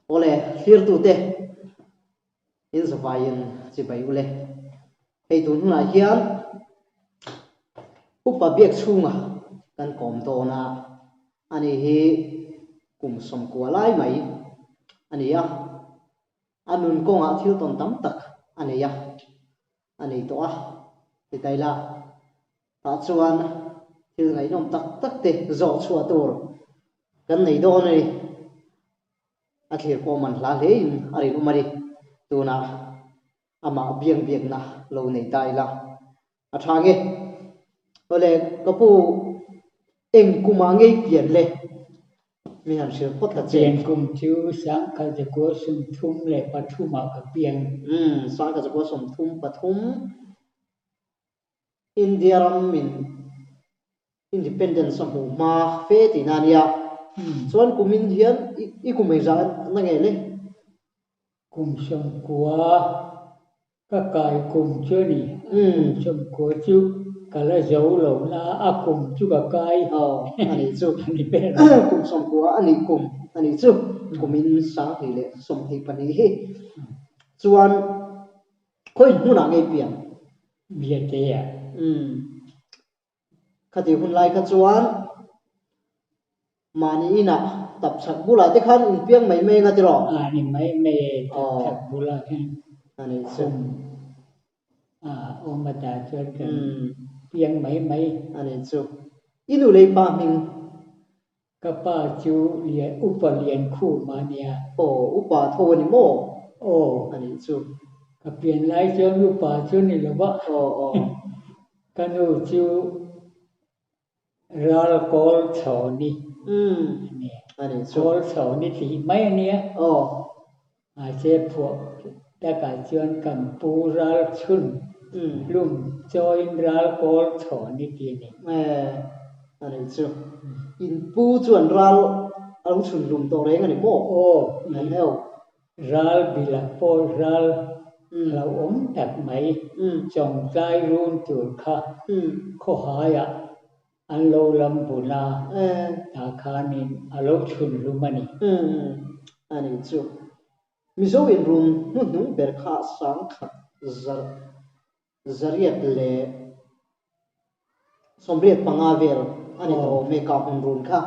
ole clear tu te in savain chi bai ule hei tun na hian upa biakchhunga kan kom to na ani hi kum som kwa lai mai ani ya anun ko nga thil ton tam tak ani ya ani to a ti tai la ta chuan thil ngai nom tak tak te zo chua tur kan nei do nei a thlir ko man hla hle in ari umari tuna ama biang biang na lo nei tai la a thange ole kapu eng kuma ngei pian le mi han shir pot la chen kum chu sang ka je ko sum thum le pathuma ka piang sang ka je ko sum thum pathum India ram min independence mu ma fe ti nania chuan kumin hian I kumei za na nge le kum som kwa ka kai kum chu ni som ko chu kala zau lo na a kum chu ka kai ani chu ani pe kum som kwa ani kum ani chu kumin sa hi le som hi pani hi chuan khoi huna nge pian bia te ya khati hun lai ka chuan mani ina tập sạc bula te khan in piang mai mai nga ti ro ani mai me tak bula khan ani chu oma ta chuan kan piang mai ani chu inu lei pa ming ka pa chu lian upa lian khu ma nia upa tho ni mo ani chu ka pian lai chuan upa chu ni lo ba kanu chu ral kol chho ni ani chu kol chho ni ti mai nia che phu ta ka chuan kam pu ral chun lum join ral kol chho ni ti ni ani chu in pu chuan ral alo chun lum to reng ani mo an heo ral bila pol ral lau om tak mai chong chai run tur kha kho haya an lo lam buna ta khanin alo chun lumani ani chu mizo in room nu ber kha sang khat zariat le somriat pangavel ani to me ka hun run kha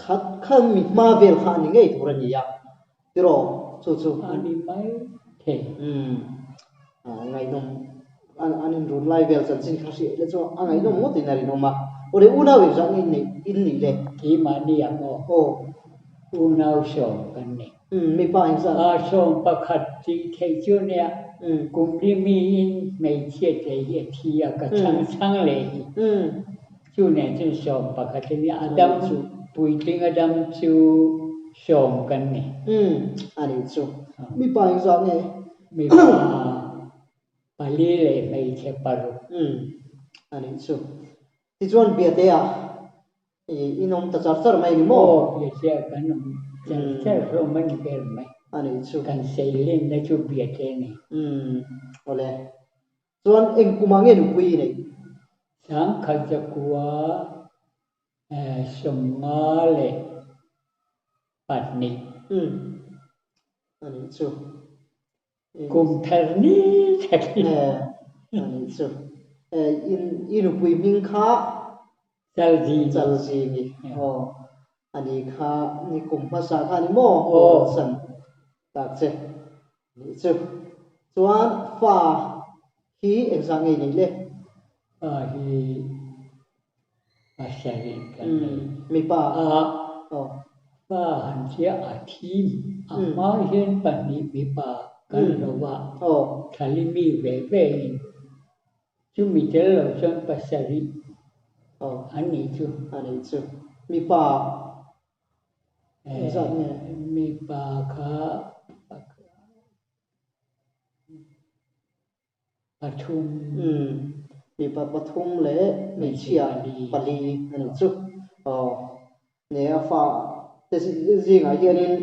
khat kham mi ma vel kha ni ngei turani ya tiro chu ani mai the ngai nom anin run lai vel chan chin khasi le chu angai nom mo tinari no ma ore una we jang in ni le ki ma ni ya unau shom kan ni mi pa in sa shom pakhat chi thei chu nia kum ri mi in mei che te ye thi ya ka chang le chu ne chu shom pakhat ni adam chu pui ting adam chu shom kan ni ani chu mi pa in sa nge mi pa pali le mei che paru ani chu ti chuan bia te a inom ta char mai ni mo ye che kan char ro man ber mai ani chu kan sei len na chu bia te ni ole chuan eng kumange nu pui nei sang khal ja kwa somale patni ani chu kum tharni thakni ani chu inu pui ming kha jalji ni ani kha ni kum phasa kha ni mo san tak che ni chu chuan fa hi exam ei nei le hi asari kan mi pa pa han chia thiam ma hian patni mi pa kan lo wa thalimi ve chu mi tel lo chon pasari ani chu mi pa exam mi pa kha pathum mi pa pathum le mi chia pali ani chu ne fa te zinga hianin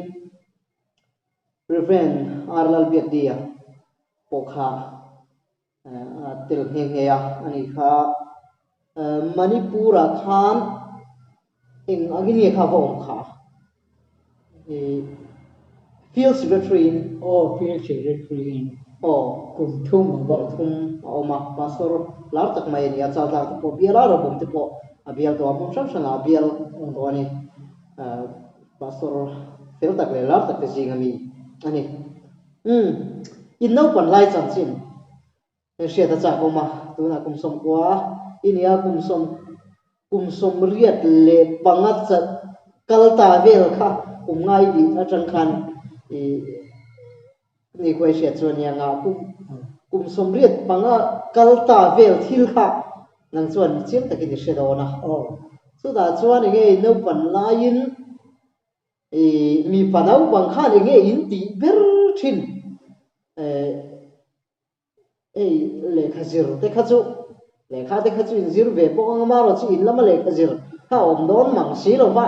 reverend arlal biak dia pokha til nge ya ani kha manipura khan eng agini kha vom kha field secretary field secretary kum thum ma pastor lar tak mai ni achal tak po biala ro bom te po abial to amon sang sang abial to ani pastor fel tak le lar tak te jingami ani in no pan lai chan chin sia ta cha ko ma tu na kum som kwa inia kum som riat le pangat chat kalta vel kha ngai di athan khan ni ko sia chuan ya nga kum som riat panga kalta vel thil kha nang chuan chiang takin se do na chu da chuan nge no pan lain mi panau bang kha nge in ti ber thin le khazir te khachu le kha te khachu in zir ve po nga ma ro chi in lama le khazir ha om don mang si lo ba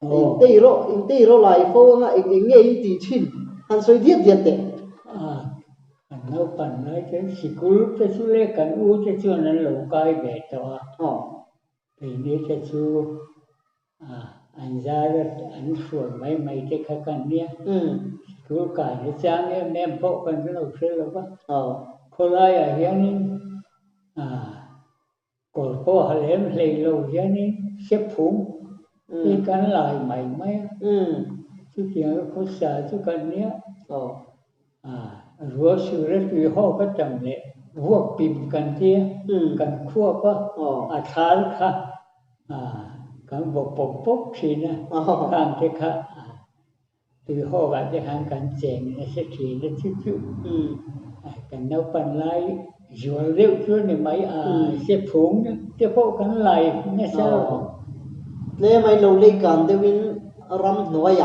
in te ro lai fo nga nge in ti thin han soi diet diet te nấu pan nói cái school cái chú lê cần u cái chú nó lâu cái về đó thì nếu cái chú anh ra anh xuồng mấy cái khác cần nhé school cả cái trang em bộ cần cái đầu xưa là quá cô lại ở hiện còn cô họ lấy lâu vậy nên xếp phúng đi cắn lại mấy chú tiếng cô sợ chú cần nhé rùa sưu rất vì họ có chẳng lệ vuộc bìm cần thia cần khua có thal kha cần bộc bộc thì nè hàng thế kha từ họ bạn cái hàng cần chèn nó sẽ chỉ nó chút cần nấu pan lại rùa rêu chúa này mấy sẽ phúng tiếp họ cần lại nó sao lẽ mấy lâu lấy cần để win ram nói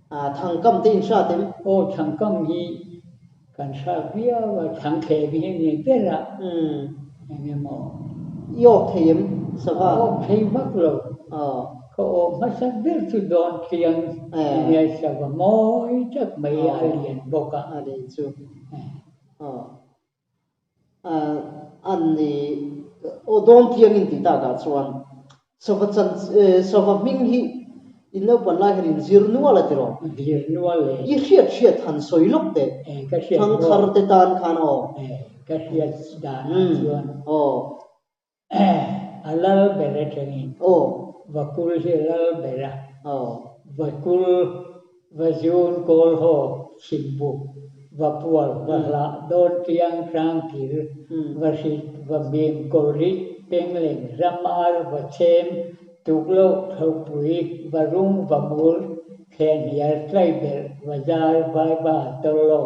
à thằng cầm tin sao thế thằng cầm gì kan sabia và thằng khề vì này biết là nghe mò yok thiam sao thấy mất rồi có mất sắc biết chú đòn tiền nghe sao mà môi chắc mấy alien bốc à đấy chú anh đi đòn tiền in tita cả chuan so va ming hi in no pan lai hin zir nuwa la tiro le i hriat han soi lok te thang thar te tan khan ka hriat dan chuan alal bere thangin vakul hi alal bera vakul vazun kol ho simbu vapual vahla don tiang sang kir vasit vabim korit pengleng ramar vachem tuklo thopui varung vamul khen yar traiber vazar baiba tolo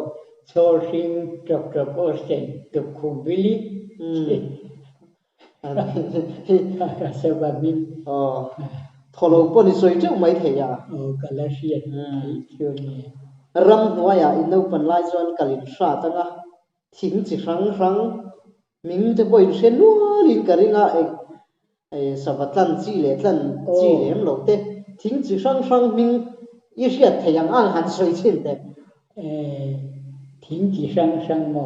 sourcing trok osten tukumbili kasabamin tholo poni soi cheu mai the ya kalasiat chuni ram noya in no pan lai chuan kalin sha tanga thing chi rang ming te boin sen nualin karinga savatlan chi le tlan chi lem lo te thing chi rang ming i hriat theiang ang han soi chin te thing chi rang mo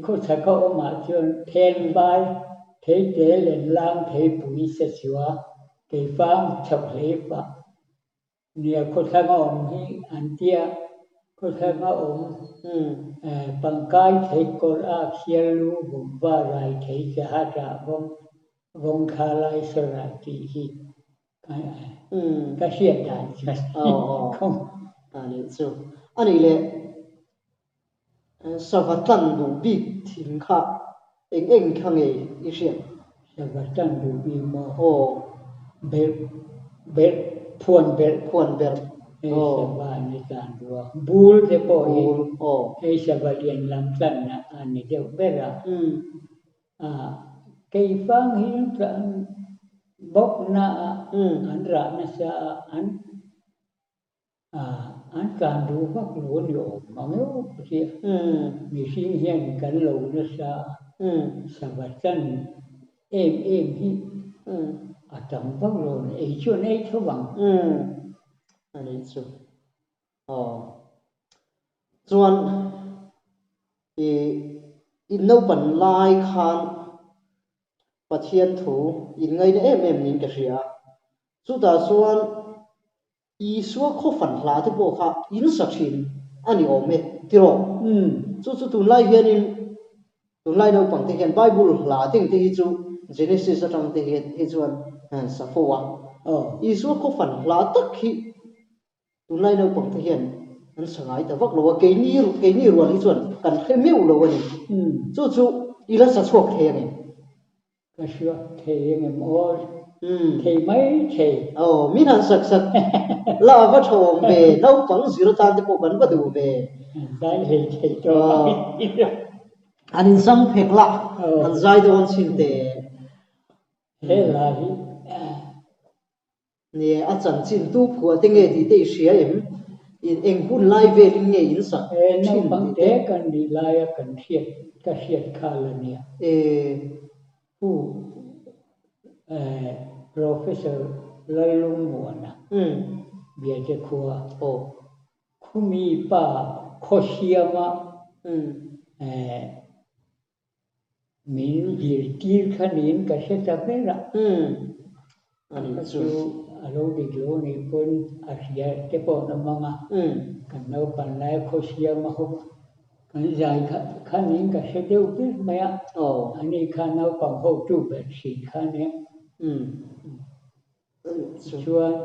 cô thầy có mà chuyện thêm bài thế chế lên lang thế bùi sẽ xóa cái phàm chọc lễ và nhiều cô thầy có ông hi anh tia cô thầy có ông bằng cái thế cô ác xia lu bùm và rai thế sẽ hát ra vong khá lại sơ ra thì hi cái hiện đại không anh chú anh ấy savatlan du bi thing kha eng khange i rian savatlan du bi mo ber phuan ber savat ni tan do bul te po hi savalian lam tlan na ani deuh bera cái phang hi tlan bok na an ra na sa anh càng đủ các lúa nhiều mà nếu gì mình sinh hiện cái lúa nó sa vật chân em hi trong các lúa ấy chưa này thôi bằng anh ấy chú chuan in no pan lai khan pathian thu in ngai na em nin ka ria chu ta chuan Isua Khaw fan hla te pawh kha in sakhin ani ome tiro chu tun lai hianin tun lai no pang te hian Bible hla ting te hi chu Genesis atang te hi chuan sa fowa Isua Khaw fan hla tak hi tun lai no pang te hian an sangai ta vak lo ke ni ruan hi chuan kan khemeu lo ani chu ila sa chuak the ani ka shuak the ngem ol thei mai thei min han sak la va thawm ve no pang zira tan te pawh kan va du ve dai hei thei to anin sang phek la an zai don chin te he la hi ne a chan chin tu phua te nge ti te hria em in eng hun lai velin nge in sak no pang te kan ni lai kan thiet ka thiet khala nia hu professor lalung muana bia je khua khumi pa khosiama min dir tir khanin ka se ta bera ani chu alo dik lo ni pun asia te po na manga kan no pan lai khosiama ho kan jai khanin ka se deuh tir maya ani khan no pang ho tu be si khane chuan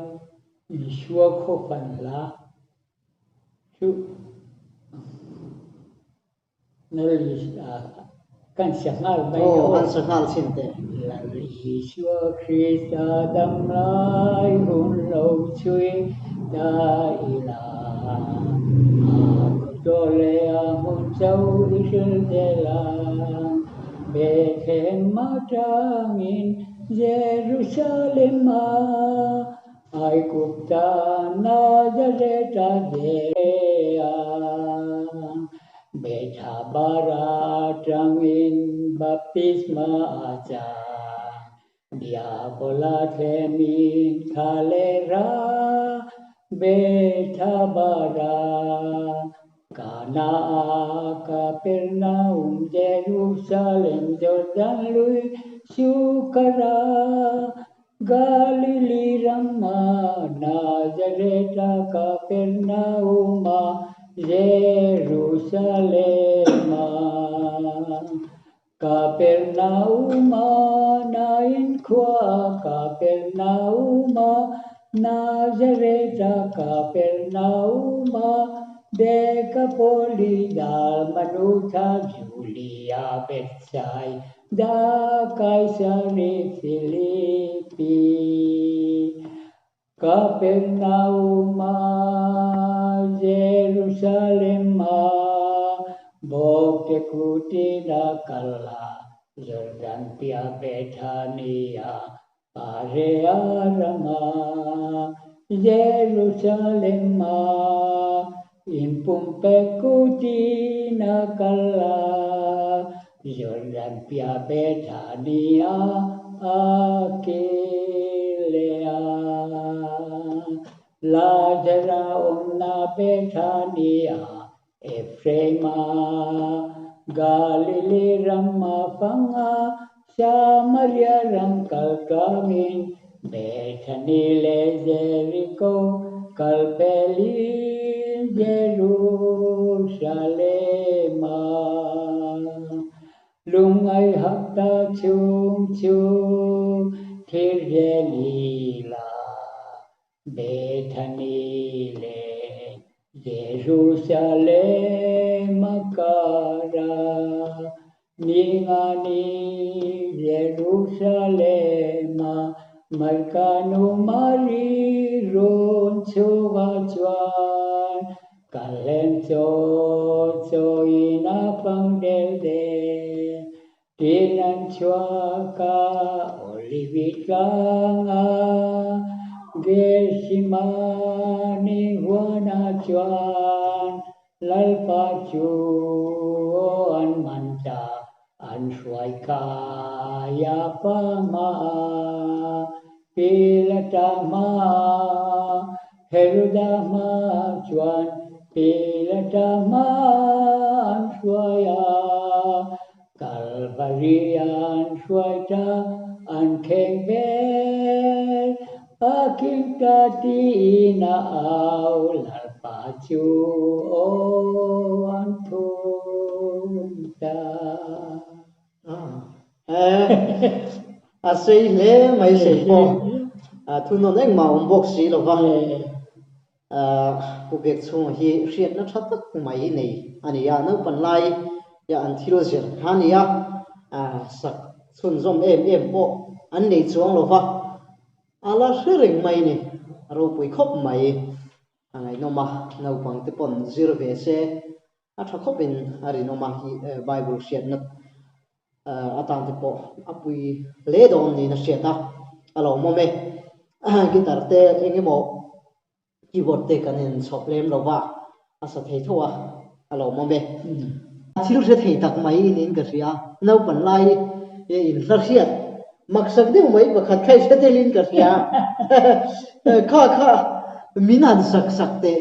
Isua Khaw fan hla chu nali kan sangal mai han sangal chin te la Isua Krista dam lai hun lo chui da ila to le mun chau isil de la Bethlehem matangin Jerusalem ai kupta Nazareth dea Betha baratangin baptisma aja Diabola themin kalera Betha bara Kana Capernaum Jerusalem Jordan lui Sukara Galilee Rama Nazareth Capernaum Jerusalem Capernaum nain kwa Capernaum Nazareth Capernaum Decapolis Dalmanuta Julia Bethsaida da Caesarea Philippi Capernaum Jerusalem bawk kutina kalla Jordan pia Bethania area rama Jerusalem impum kutina kalla Jordan pia Bethania Akilea Lazara omna Bethania Ephraima Galilee Rama Fanga Samaria Ram Kalkamin Bethany le Jericho Kalpeli Jerusalem Lungai hakta chung chung Tirjelila Bethany le Jerusalem kara Ningani Jerusalem Malkanu Mari Ron Choga Chuan Kalen Cho Ina Pangdelde Tinan Chuaka Olivitanga Gesimani Huana Chuan Lalpa Chuan Manta An Swaikaya Pama Pilatama Herudama Chuan Pilatama An Swaya Calvary An Swaita An Kengber takin na au la pa chu o an thun ta xây lẽ mấy xây po thu non anh màu bốc xí lo va Upa Biakchhunga hi riat na tha tak mai nei ania no pan lai ya an thilo zer hania sak chun zom em po an nei chuang lo va ala hring mai ni ro pui khop mai angai no ma no pang te pon zir ve se a tha khopin ari no ma hi bible riat na atang te po apui le don ni na riata alo mo me gitar te engemo keyboard te kan in soplem lo wa asa thei thowa alo mo me thil se thei tak mai in ka ria no pan lai e in hla hiat maksak deuh mai pakhat khai se te lin ka ria kha minan sak te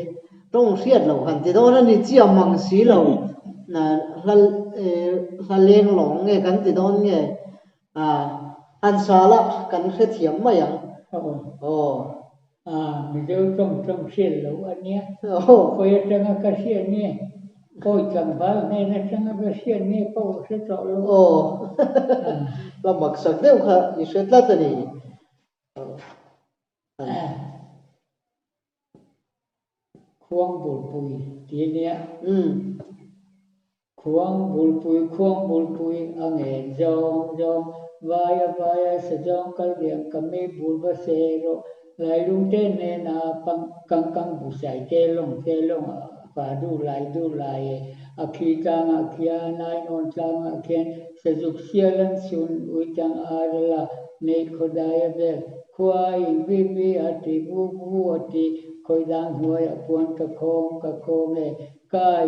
tong hiat lo han te do ni chia mang si lo na hla leng long nge kan ti don nge an sala kan khe thiam mai ang mình đều trong xiên lâu anh nhé, coi trong cái xiên nhé, coi chẳng phải này là trong cái xiên nhé, coi sẽ rõ luôn. Là mặc sắc đều khá, ý sẽ là thế này. Khuang bùi tí nhé, khuang bùi anh em dòng vaya sẽ dòng cái điểm cái mấy bùi và xe rồi. Lai lung tên nè na căng bù sải tê lông và du lại khi nai non trang khen sẽ dục xia lần sun ui trang là nê khô đai về khoai vi ati bu ati khôi đang huay buồn cả khom nè kai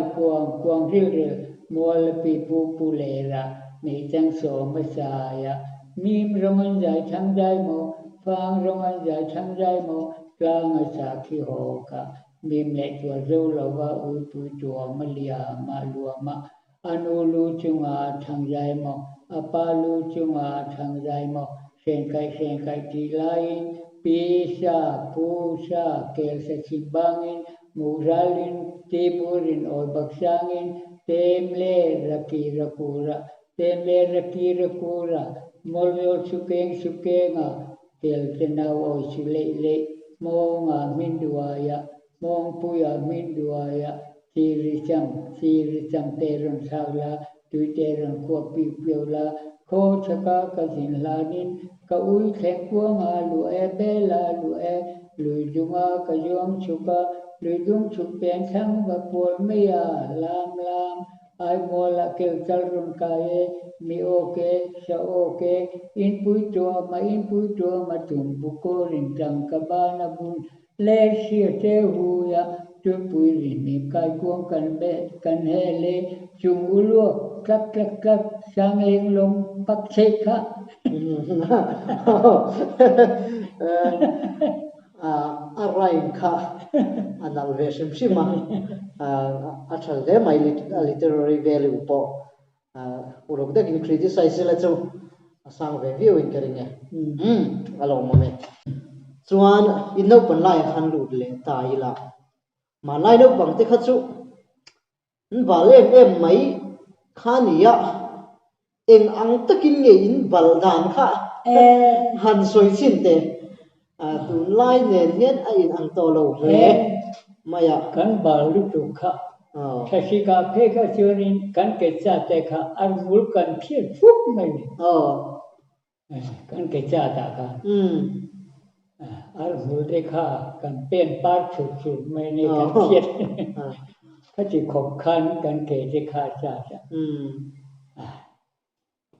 quang ril mua là pi bu lệ ra nê trang so mà saya mim roman dài thang dài mò phang rong an giải thang dài mò lang sa khi hồ cả mìm lệ chùa dâu là va ui tui chùa mà lia mà lùa mà anu lu chung thang dài mò apa lu chung thang dài mò sen kai ti lain pisa pusa kel sa simbangin muralin tiburin oi baksangin temle rakira molveo sukeng tel tenau oi sulele mong puya minduaya siri chang teron sagla tui teron ko piula ko chaka ka jin lanin ka ui thek puanga lu bela lui dunga ka yom chuka lui dung chuk pen thang va pol meya lam ai mola kel chalrun kae mi oke sa oke in pui tua ma tum buko rin tang kabana bun le sia te huya tu pui rin mi kai kuang kan he le chung ulo klak sang leng long pak che kha arai kha anal ve shima athal de mai literary value po urok da kin criticize la chu sang ve view in keringe alo mo me chuan in no pan lai khan lut le ta ila ma lai no bang te kha chu bal em mai khania eng ang takin nge in bal dan kha han soi chin te tu lai nen hian a in ang to lo le maya kan bal lu tu kha Kasi ka peka siurin kan kecha te kha ar mul kan phiet phuk mai kan kecha ta kha ar mul te kha kan pen par chut mai ni kan phiet ka chi khop khan kan ke te kha cha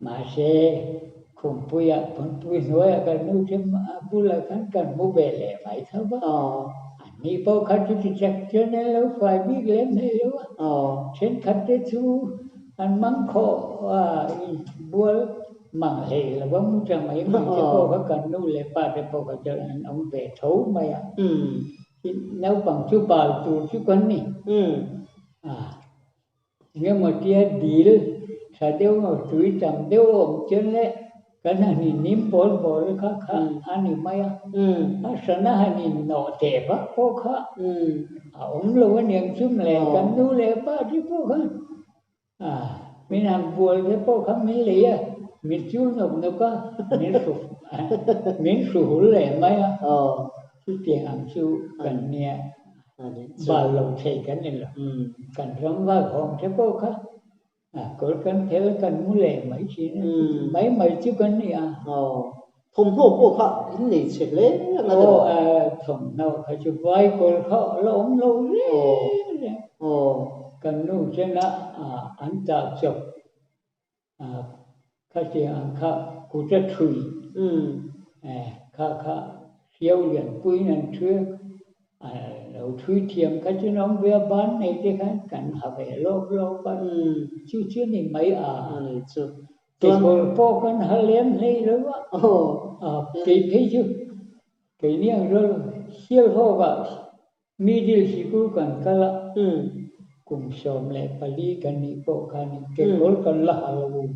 ma se khum puya pui noya kan nu them bula kan mu bele mai tha ba mi bao khát chú chắc cho nên lâu phải biết lên này lâu trên khát thế chú anh mắng khổ bua mảng hệ là vẫn muốn chẳng mấy mình cho cô có cần nuôi lệ ba để cô có cho anh ông về thấu mày nếu bằng chú bảo chú con này nhưng mà tia deal sao đeo mà túi chẳng đeo ôm chân đấy kan hani nim bol kha ani maya sana hani no te ba po kha lo niang chum le kan du le ba ti po kha min ham bol le po kha min le ya min chu no ka min su le maya chu tiền am chu kan nia ba lo thei kan ni lo kan ram va khom te po kha có cần theo cần mua lẻ mấy chi mấy chứ cần gì thùng thô bộ khác in này chết lấy thùng nào phải chụp vai còn họ lỏng lâu đấy cần nung trên đó anh ta chụp các chị anh khác cũng rất thủy khác siêu liền quý nên thưa đầu thui thiam cái chứ nó về bán này thì cái cảnh họ về lâu bán chứ này mấy cái còn po cái họ lên này rồi cái chứ cái niang rồi siêu ho và middle sĩ cũng cần cái là cùng xóm lại Pali cái này po cái này cái còn cần là lâu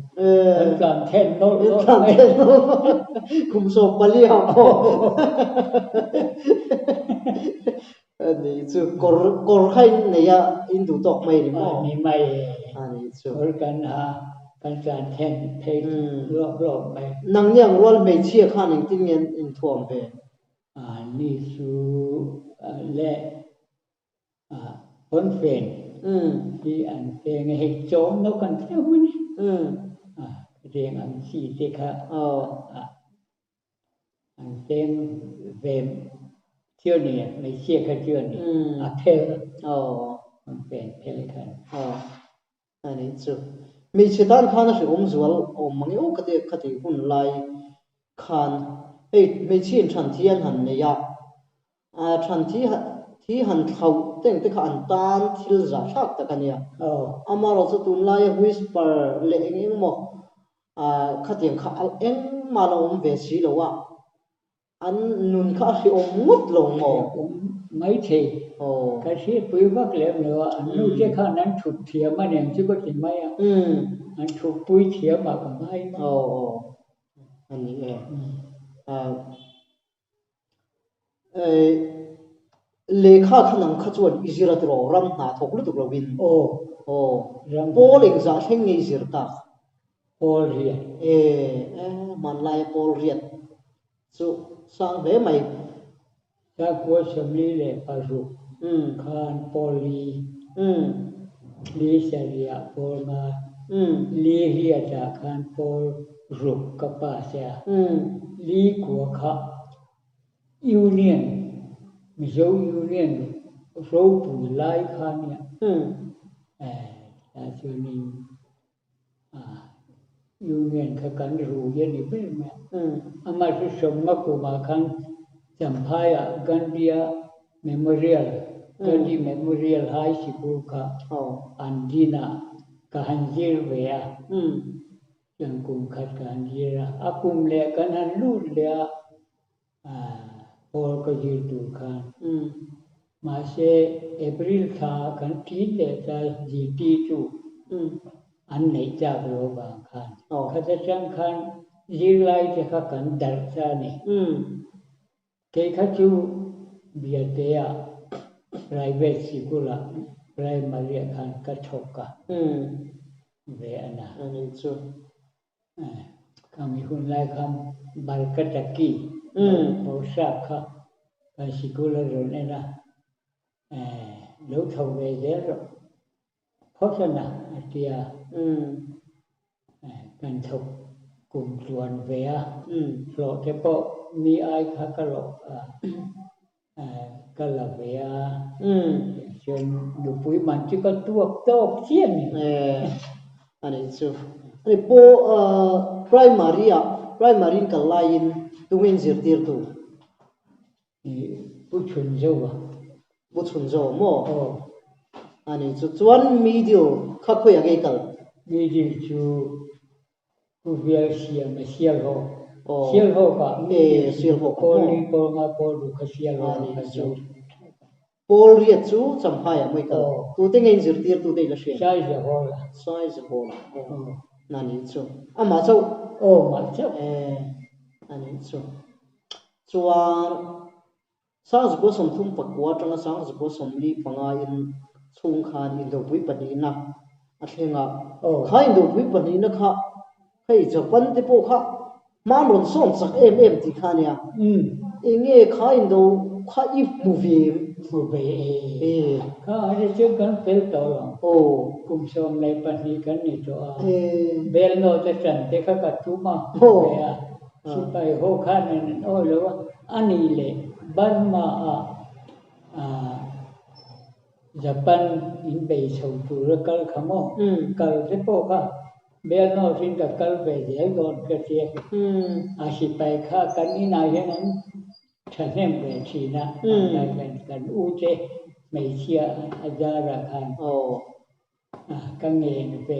cần thêm nó cùng xóm Pali họcนี่จู่กอร์ให้เนี่ยอินดูตอกไม่หรือมั้งไม่นี่จู่กอร์กันกันการแทนเพลงรอบไม่นังยังว่าไม่เชี่ยข้านึงที่เงินอินท่วมไปนี่สู่เละคนเฟนที่อันเพลงเหตุโจมนกกันเท่ามันเพลงอันสี่เด็กอันเพลงเวมเชื่อเนี่ยไม่เชื่อก็เชื่อเนี่ยเพลมันเป็นเพลงกันอันนี้จู่มีเชตันข้านะสิอมจวลมังยกติหุ่นลายข้านไม่เชี่ยฉันที่หันเนี่ยฉันที่หันเขาเต็งแต่ข้านตานที่จะชักตะกันเนี่ยมาเราจะตุนลายวิสเปอร์เลี้ยงเองมั้งข้าเตียงข้าเองมาเราเวสีแล้วว่าอันนุ่นข้าสิอมมุดลงหมอไม่ใช่ข้าสิปุยวักเลี้ยงเนื้ออันนู้นที่ข้านั้นถูกเทียมมาเนี่ยชื่อก็จริงไหมอันถูกปุยเทียมมาก็ไม่อันนี้เลขาขนังขจวนอิจรัตโรรัมนาทกลุตุกลวินโปลิงจะเช่นอิจรัตโปเรียมันลายโปเรียสุสังเวไม่ถ้ากัวสมลีเลปารุคานโปลีลีเสียโปลมาลีเฮียจากคานโปรุกกับป้าเสียลีกัวขะยูเนียนมิโซยูเนียนรูปไล่คานเนี่ยแต่ช่วงนี้ยูเนียนเขากันรู้ยันนี่เป็นไหมอามาที่สมมากุมาคันจำพายกันเดียเมมโมเรียลกันดีเมมโมเรียลไฮสคูลค่ะอันดีน่ะกันจีรเวียยังกุมขัดกันจีระอากุมเลี้ยกันหันลูดเลี้ยพอก็ยืนดูกันมาเชเอพริลค่ะกันทีเลี้ยจะจีตีจูอันไหนจะโรบางคันข้าจะจังคันยีไลจะข้ากันดัลซานี่เกี่ยข้าจูเบียเตียไรเวสิกุละไรมาเรียคันกระทบกันเวอนะอันนี้จูคำมีคนไล่คำบัลกัตกีโอซาค่ะกันสิกุละรุ่นนี้นะลูกทำเวเดอร์เพราะฉะนั้นเดียกันทุกกลุ่มส่วนเวียโปรเทปมีไอคักกะโลกะละเวียจนดูปุยมันที่ก็ตัวโตเชี่ยนอันนี้จูอันนี้โปprimaryกันไลน์ตัวเงินเสียตีร์ตัวผู้ชุนเจ้าผู้ชุนเจ้ามั้งอันนี้จุดส่วนมีเดียวข้าคุยอะไรกันมีเดียวจูผู้เวียเสียไม่เสียหรอกเสียหรอกเสียหรอกโปลีโปมาโปลูกเสียหรอกจูโปลีจูจำพายไม่กันตัวเต็งเงินจืดตีร์ตัวเต็งละเสียใช่จะพอละใช่จะพอละ nani chu ama chu maksak nani chu chuan sang zu ko som thum pakwa tanga sang zu ko som li panga in chung khan in do pui pani na a thlenga khai do pui pani na kha hei Japan te po kha man ron som sak em ti khania enge khai do kha if movie kha ri chu kan pel to lo kum som lai pani kan ni to bel no te chan te kha ka chu ma si pai ho kha nen lo ani le ban ma Japan in bay sầu tu ra kal khamo kal te po kha bel no sin ka kal be de gon ka che si pai kha kan ni na he nan chan nem be chi na kan u che mai chia ajara khan ka nge be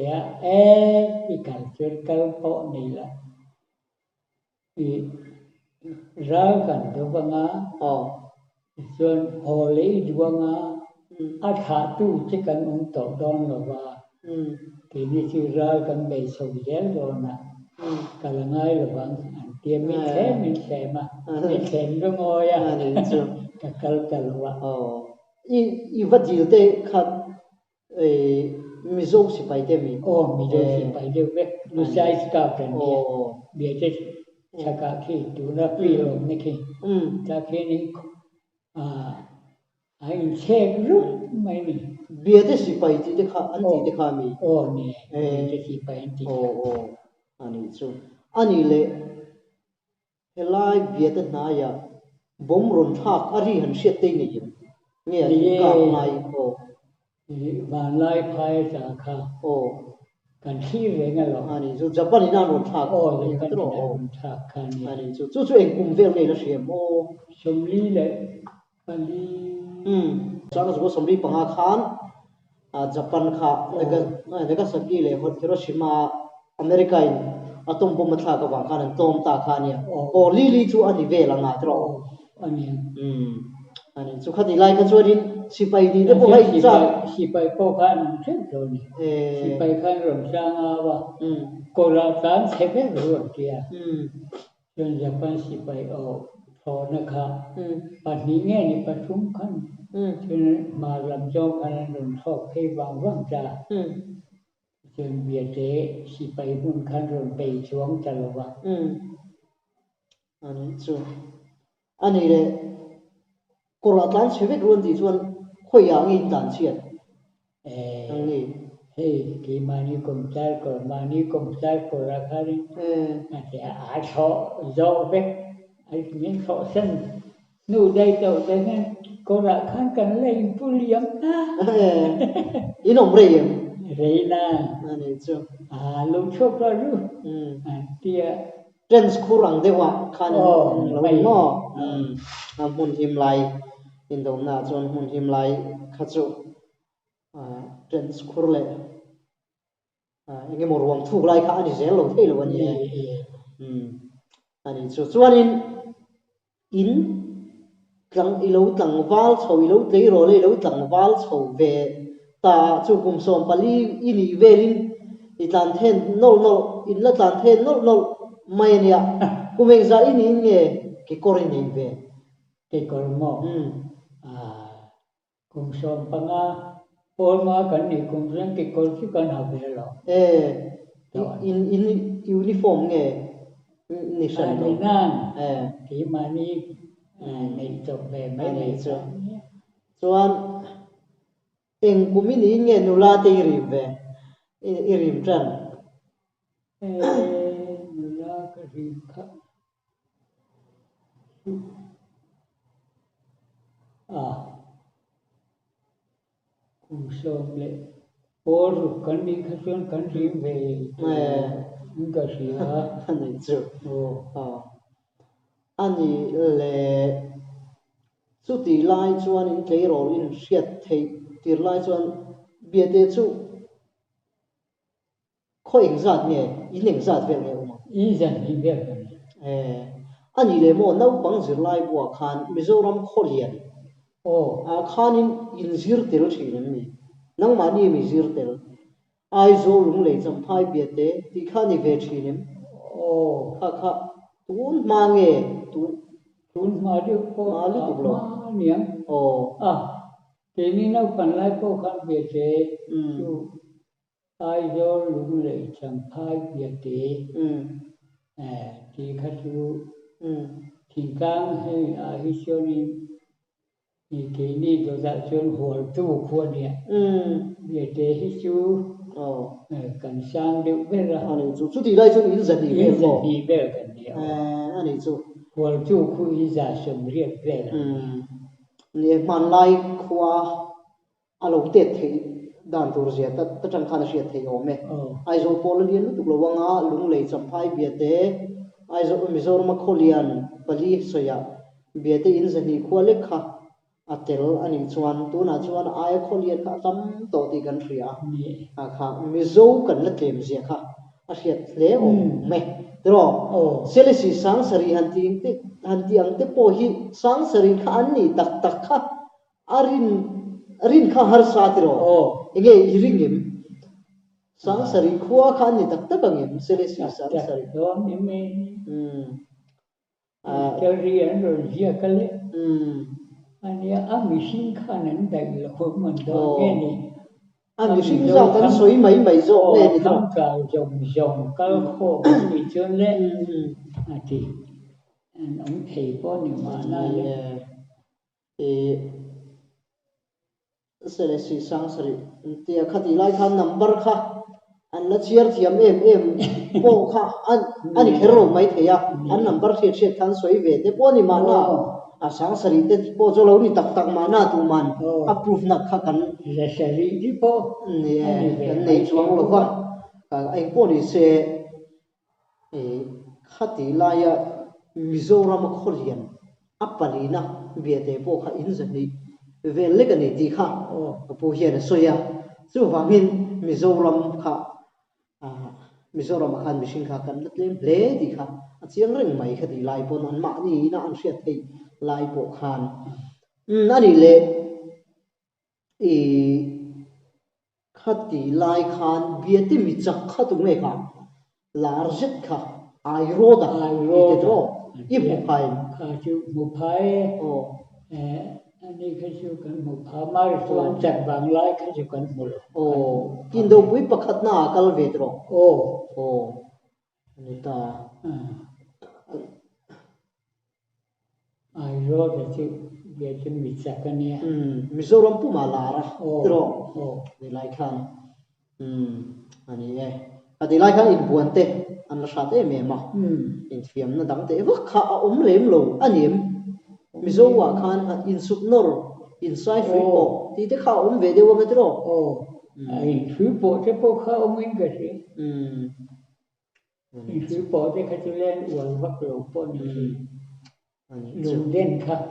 i kal chur kal po ni la ra kan do banga chuan holi duanga tha tu che kan to don lo wa ki ni chu ra kan be so yel lo na kalangai lo bang an tiam mi se ma ni khen ro ngoya ni chu ka kal wa i vajil te khat mi zo si pai te mi mi zo si pai de ve lu sai ska kan ni bia che chaka khi tu na pi lo ni khi ta khi ni ai check rút mai ni bia te si pai ti te kha an ti te kha mi ni te si pai an ti ani chu ani le helai bia te na ya bom ron thak ari han shet te ni nge ani ka mai van lai phai sa kha kan thi ve nga lo ani chu Japan ina ron thak kan ron thak khan ni ani chu eng kum vel nei la siam som li le pali sang zo som li panga khan Japan kha nega saki le Hiroshima America in atom bom thla ka wang khan tom ta khania li chu ani ve la nga tro ani ani chu khati lai ka churin si pai di te po hai cha si pai po khan chen to ni si pai khan rom sang wa ko ra tan se ve ro kia chen Japan si pai thọ na kha pa ni nge ni pa thum khan chen ma lam jo khan ron thọ phe wang wang cha chen bia te si pai bun khan ron pe chuang cha lo wa ani chu ani le kora tlan cheve ron di chuan khoi yang in dan chiat ani ki mani kom char ko ra khari te a tho zo ve ai min tho sen nu dai to te hen ko ra khan kan lein puliam inom reim reina ani chu lung chok ra ru tia trends khurang dewa khan lo mo mun him lai in dom na chon mun him lai kha chu trends khur le inge mo ruang thu lai kha ani zel lo thei lo ani ani chu chuan in tlang ilo tlang wal chho ilo tlei ro le ilo tlang wal chho ve ta chu kum som pali ini velin i tlan then nol in la tlan then nol mai nia kumeng za ini nge ki korin nei ve ke kor mo kum som panga por ma kan ni kum ren ke kor chu kan ha ve lo in uniform nge ni san ni nan ki mani nei chok ve mai nei chu chuan eng kumini nge nula te rim ve irim tran nula ka rim kha kum som le por kan ni kha chuan kan rim ve ka sia ani chu ani le chu ti lai chuan in tlei ro in hriat thei tir lai chuan bia te chu kho eng zat nge in eng zat vel nge uma i zan in vel ani le mo nau pang zir lai bua khan Mizoram kho lian khan in zir tel thin mi nang ma ni mi zir tel Aizawl lung lei cham phai bia te ti kha ni ve thinim kha tun ma nge tun ma được ma có lu tu lo ma niệm thế nên nó còn lại có khác biệt thế chú Aizawl lung lei cham phai bia te thì khác chú thì càng hay hi cho ni cái ni cho ra cho hồ tu khuôn nè bia te hi chú cần sang được biết là anh chú thì đây chú in dần đi về rồi đi về cần nhiều anh chú hồ chú khu ra sớm riết về nè man lai khoa alo tết thì đàn tu riết tất trăng khăn riết thì ôm mẹ Aizawl Polonian lúc lâu nga lung lei cham phai bia te Aizawl Mizoram Kholian pali soya bia te in dần đi khoa lek kha atel ani chuan tu na chuan ai Kholian kha tam to ti kan ria kha Mizo kan la tlem zia kha a riat hle me tro selesi sang sari hanti ang te po hi sang sari kha an ni tak kha arin kha har sa tro enge iringim sang sari khuwa kha ni tak angem selesi sang sari đó nhưng mà cho riêng rồi riêng cái lệ anh em mình sinh khả năng đại là không mình đó nghe này anh sinh ra tận suy mấy rồi nghe thăm cả dòng cái khổ mình chưa lên thì ông thầy có nhiều mà này thì sẽ là sự sáng sari thì khát đi lại khát number khát anh là chia thiam em bộ khát anh hero mấy thầy anh number thiệt khăn suy về thế bộ này mà na sáng sari thế bộ cho lâu ni tak mà na tu man approve na khát kan là sari đi bộ cái này chuang lo quá anh bộ này sẽ khát đi lại Mizoram Kholian apalina về thế bộ khát in dân đi về lấy cái này thì khá bộ hiện soya chú vangin Mizoram khá Mizoram khan machine khá kan lên lẽ thì khá chiang rừng mấy cái thì lại bộ anh mã ni na anh sẽ thấy lại bộ khan anh đi lẽ khát thì lại khan về thì mình chắc khát tụi mấy khá là rất khá ai rồi đó đó ít một phải chú một phải anh đi khai chú cần một phá mai toàn chặt vàng lại khai chú cần một kinh đâu quý bậc khát na cal về rồi người ta ai rồi để chú về chú mình chặt cái này Mizoram pu mà là rồi để lại khan anh ấy để lại khan in buồn tê anh là sát em mà in thiam nó đắng tê vắt khá lem lâu anh em Mizo khan in subnor inside free po thì thế khá về đâu mà thế rồi in free po thế po khá in cái gì in free po thế khá chú lên uống vắt lâu po này lùng đen khá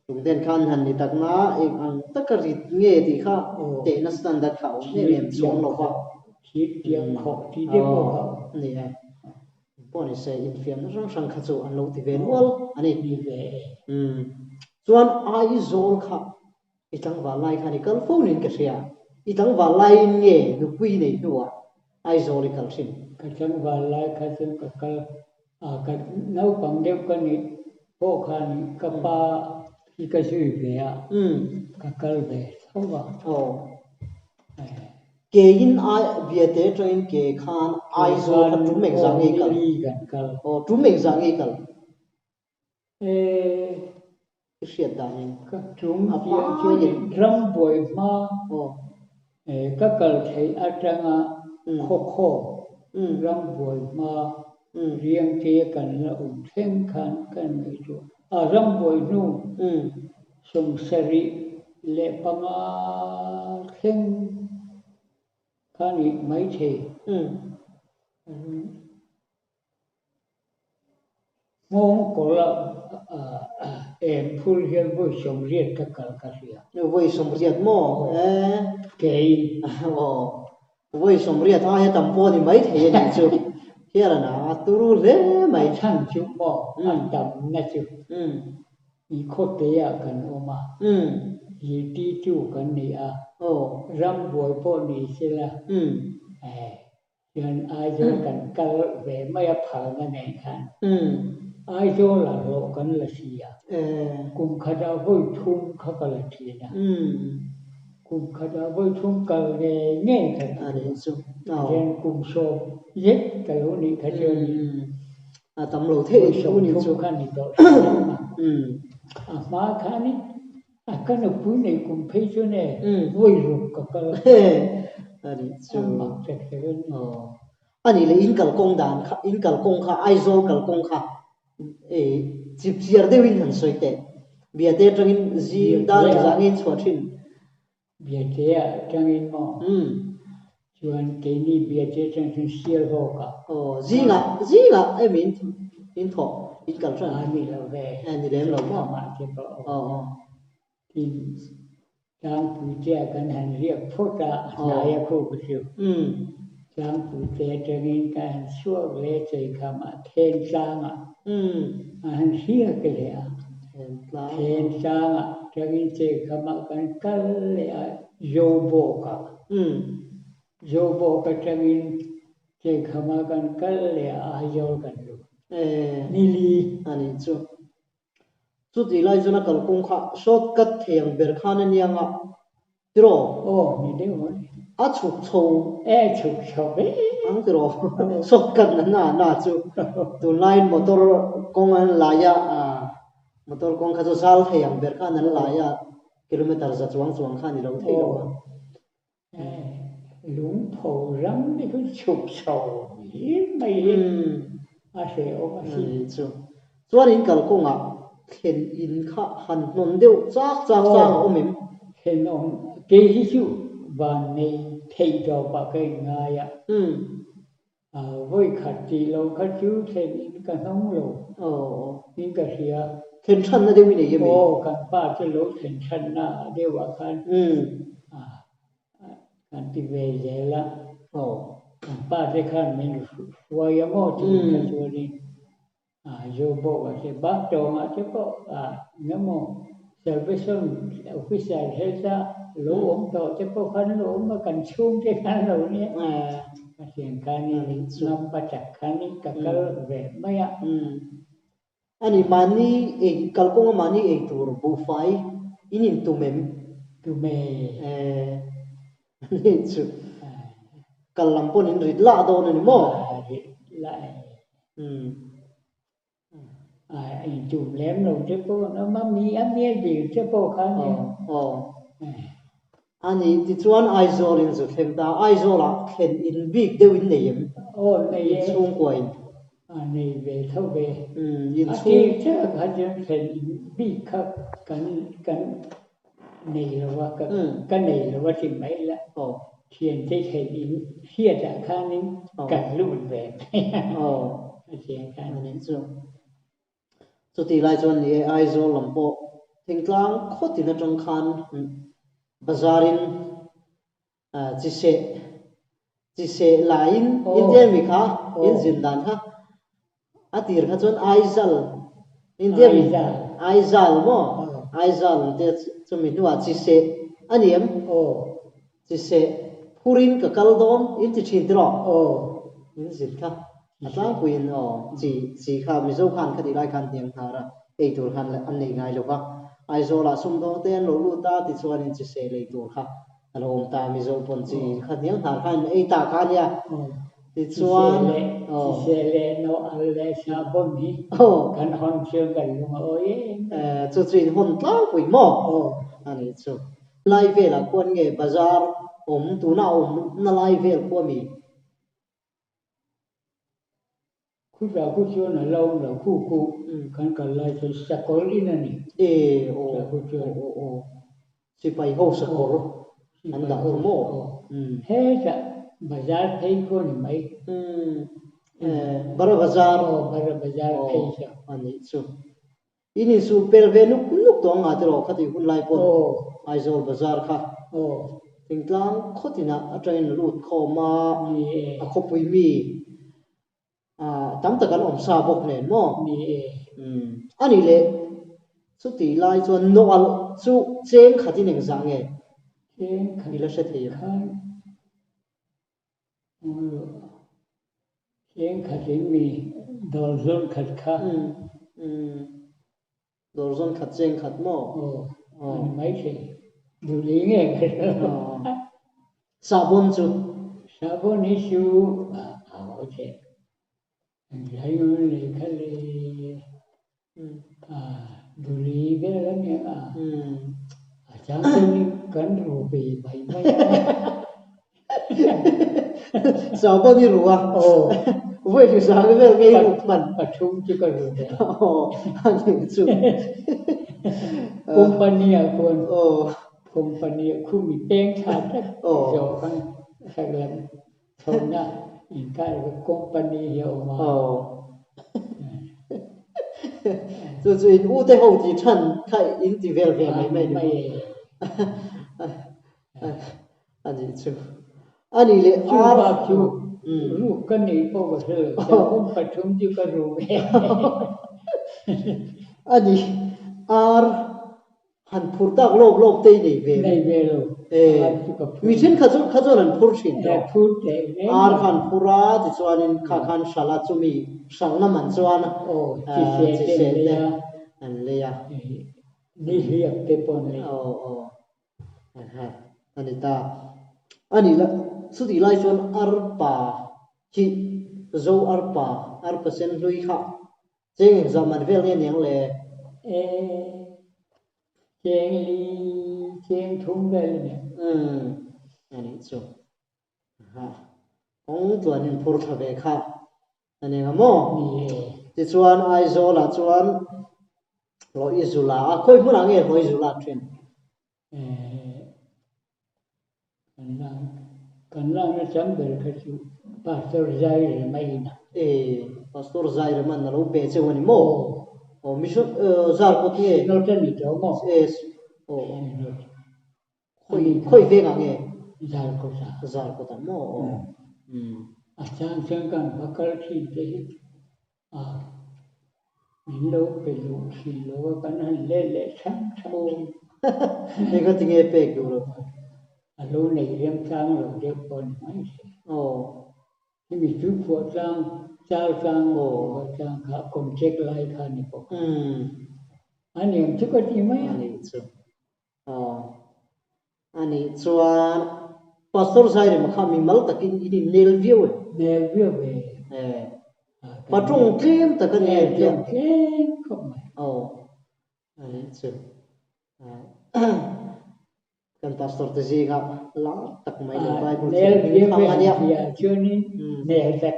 lùng đen khan hẳn thì tắc na anh tất cả gì nghe thì khá để nó standard khá em xuống lâu quá chỉ tiếng họ chỉ tiếng họ này bọn này sẽ in phim nó sang khát số anh lâu thì về luôn anh ấy đi về chuan Aizawl kha itang valai khani kal phone in ka sia itang valai nge nu pui nei nuwa Aizawl kal sin cái chân và lại cái chân cái nấu bằng đeo cái này bộ khăn cái ba cái suy về cái về không vào ke in ai việt te train ke khan Aizawl kha tum mek zang ei kal tum mek zang ei kal siat da ni các chúng chuyện râm bồi ma các cờ thấy ở trong khô râm bồi ma riêng kia cần là thêm khăn cần mấy chỗ râm bồi nu sung seri lệ bằng thêm khăn mấy thế mong có là em phun hiện với sông riết các cái gì với sông riết mò cái với sông riết ai tầm po thì mấy thế này chứ kia là na turu le mấy thằng chú mò anh tầm nè chứ ý khốt tế à cần ôm à ý đi chú cần này à ram buổi po ni xí là chuyện Aizawl cần câu về mấy phở cái này kan Aizawl là lộ cái là gì à cùng khá ra vui thung khá cái là gì à cùng khá ra vui thung cái nghe nghe cái chuyện cùng số giết cái lúc này cái chuyện tầm lộ thế số ni số khăn ni đó mà khăn ni cái nó bún này cùng thấy chỗ này vui rụt cái mặc cái anh là in kal kong dan kha in kal kong kha Aizawl kal kong kha chip chiar de win han soite bia te tangin zim da le zangin chhuathin bia te tangin mo chuan ke ni bia te tangin sial ho ka zinga em in tho in kal tran ani lo ve ani lem lo mo ma te ko tin tang pu te kan han riak phota na ya ko ku siu tang pu te tangin kan suak le chei khama then sang han sia ke le then sang tangin chei khama kan kal le yobo ka yobo ka tangin chei khama kan kal le Aizawl kan lu nili ani chu ti lai chuna kal kong kha shortcut thiam ber khan ani anga tiro ni de mo a chuk chho chuk chho ang tiro shortcut na chu tu line motor kong an la ya motor kong kha chu sal thiam ber khan an la ya kilometer za chuang khan ni lo thei lo lúng phổ rắm đi cứ chụp sầu mày sẽ ôm chu chuan in kal kong khen in kha han non deuh chak omim khen on ke hi chu van nei thei do ba cái nga ya với khát chi lâu khát chú khen in cái nông lâu in cái gì khen chan na deuh ni yemi kan pa che lo khen chan na deuh wa kan kan ti về vậy là kan pa che kan mình suy mo chu cái chu đi vô bộ cái bác trò mà chứ có nếu mà salvation official hết ra lỗ ốm trò chứ có khăn lỗ mà cần xuống cái khăn lỗ nhé chuyện khăn này năm ba chặt khăn này cả cái về mấy ạ anh mani kal kong mani tur bu fai inin tu mê chu kal lampon in rit la do ni mo lại anh chụp lém rồi chứ cô nó mắm mi gì chứ cô khá nhiều anh thì chuan Aizawl in zu thêm ta Aizawl là khen in big deuh in nei em này chung quay này về thâu về in chung chứ hả chứ khen in big khắc cái này làว่าcái này làว่าสิ่งmấy là chuyện thế khen in hiện tại khá nên cả lúc về chuyện khá nên chu ti lai chuan ni Aizawl lampo thingtlang khotina tang khan bazarin chi se lain Indian mi kha in zindan kha atir kha chuan Indian mi Aizawl mo Aizawl te chumi nuwa chi se aniam chi se purin ka kaldon in chi thin tro in zin kha atlang kuin chi kha mi zo khan khati lai khan tiang thara ei tur khan an nei ngai lo ka Aizawl la sum do ten lo lu ta ti chuan in chi se lei tur kha alom ta mi zo pon chi kha tiang thar khan ei ta khan ya ti chuan chi se le no al le sa bon hi kan hon chiang kan lu oi chu chin hon tlau pui mo ani chu lai ve la kon nge bazar tu na na lai vel ko mi khu ra khu chiu na lâu là khu kan kan lai so sakol in ani khu chiu si pai ho sakol an da ho mo he sa bazar thấy ko ni mai bara bazar thấy sa ani chu ini su pelve nuk to nga tro khati hun lai pon Aizawl bazar kha tingtlang khotina atrain lut khoma a khopui mi tam takan om sa bok nen mo ani le chu ti lai chuan noal chu cheng khatin eng zang nge thì là sẽ thiam tiếng khát tiếng mì đồ dân khát khát đồ dân khát chén khát mò anh mấy thế đủ lý nghe cái đó sabon chú sabon ấy chú thế thấy người này cái này đủ lý cái đó nghe chẳng tin cẩn rồi bị vậy mấy sabon đi rùa vậy thì sao cái việc gây một mình chung chứ có rồi đấy anh chú company con company khu bị bén chặt đấy rồi con phải làm thôn nha những cái company hiểu mà就是我在后地产开因地veel veel mee anh chú anh le ar chú ru cái này bao giờ chẳng cũng phải chung chứ có rồi anh ar han phur tak lop lop tei nei ve rồi mi chen khazon han phur chin to phur te ar han phura ti chuan in kha khan shala chumi sang na man chuan chỉ sẽ te an le ya ni hiệp te pon le ani ta ani la suti lai chuan arpa chi zo arpa sen lui kha cheng zaman vel nge niang le chén thúng đây này ani chu ong tuan in phur tha ve kha ani nga mo ti chuan Aizawl la chuan lo izula a khoi hmun ange lo izula thin kan lang nó chấm về cái chú pastor zai rồi mấy nè pastor zai rồi man lo pe che wani mo mission zar ko ti nó chân bị cháu mo khoi ve nge zar ko ta mo chang chang kan bakal khi thế mình lâu về lâu khi lâu kan han lệ sángนี่ก็tinge pe ku lo lâu này riêng sang rồi riêng con mấy thì mình chú phụ sang sao sang sang cả con check lại cả này bộ anh em chú có gì mấy anh chuan pastor sai mà kham mi mal takin ini nail view về patung kem ta kan nail view không anh chu kan pastor te ji ga la tak mai le bible nail view về cho nên nail chặt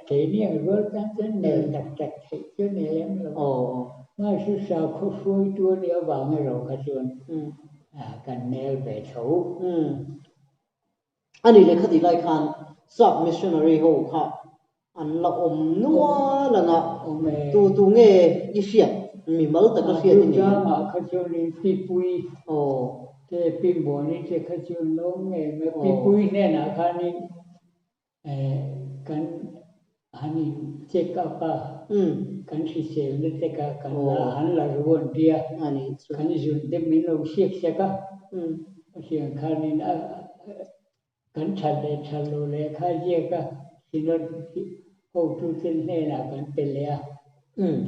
thế này rồi ta chân nail chặt thế cho nên em là mà sự sao không phơi tua này vào ngay rồi cả chuyện kan nail về thấu anh ấy khát đi lại khan sub missionary ho kha an la nuwa la nga tu nge i fiat mi mal ta ka fiat ni ma kha chu ni pi pui te pi bo ni te kha chu lo nge me pi pui ne na kha ni kan hani check up kan si sel ni te ka kan la han la ruon dia ani kan jun te min lo siek ka siek kha ni kan chal lo le kha ye ka sino ho tu tin ne na kan pe le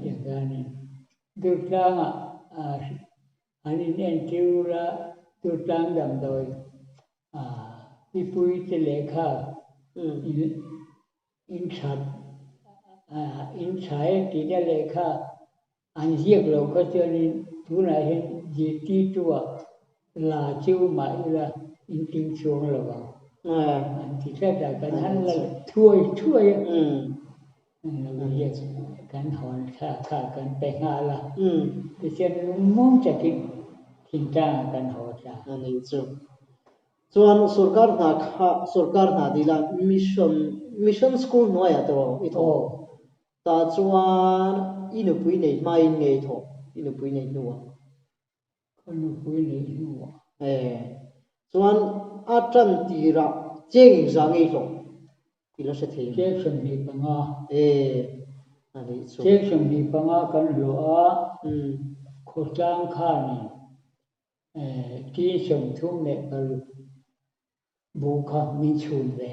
yang ga ni du tang ani nen tiu ra du tang dam doi pi pui te le kha in chai ti de le kha an ye lo ko cho ni tu na hin ji ti tu la chiu mai la in ting chuang lo ba thì chắc là cái hắn là thui cái hòn khá cái bè nga là thì xem muốn chắc cái hình trạng cái họ ra anh ấy chuan sarkar na đi là mission school nói à đó ito ta chuan inu pui nei mai nei tho inu pui nei nuwa chuan atran tira cheng zangi lo ila se thei che sum ni panga ani chu che sum ni panga kan lo a kho tang kha ni ti sum thum ne par bawk min chun về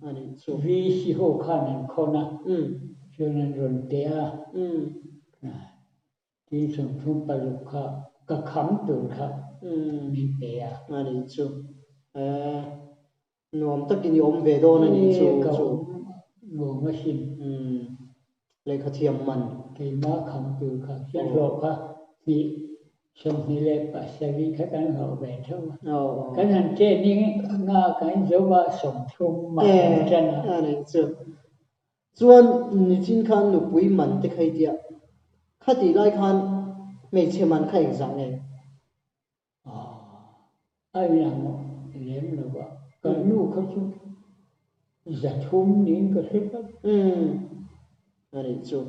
anh ấy chụp vì si hồ khăn nên khó na cho nên rồi téที่สมทุมปลุกค่ะก็คำตื่นค่ะมีเปียอันนี้จูนวมตะกินยมเวโดนั่นนี่จูนวมมาชิมเลยเขาเทียมมันที่มาคำตื่นค่ะเช่นโลกค่ะนี่ชมนี่เลยปัสสาวะค่ะกันเขาแหวนเท่ากันหันเจนี่งากันจะว่าสมทุมมาจันอันนี้จูส่วนนี่จริงคันหนูปุยมันจะใครเดียข้าตีไล่คันไม่เชื่อมันใครอีกสังเองไอ้ยังเลี้ยงหรือว่าก็ลูกเขาชุบจะทุ่มนิ้งก็ชุบอันนี้จู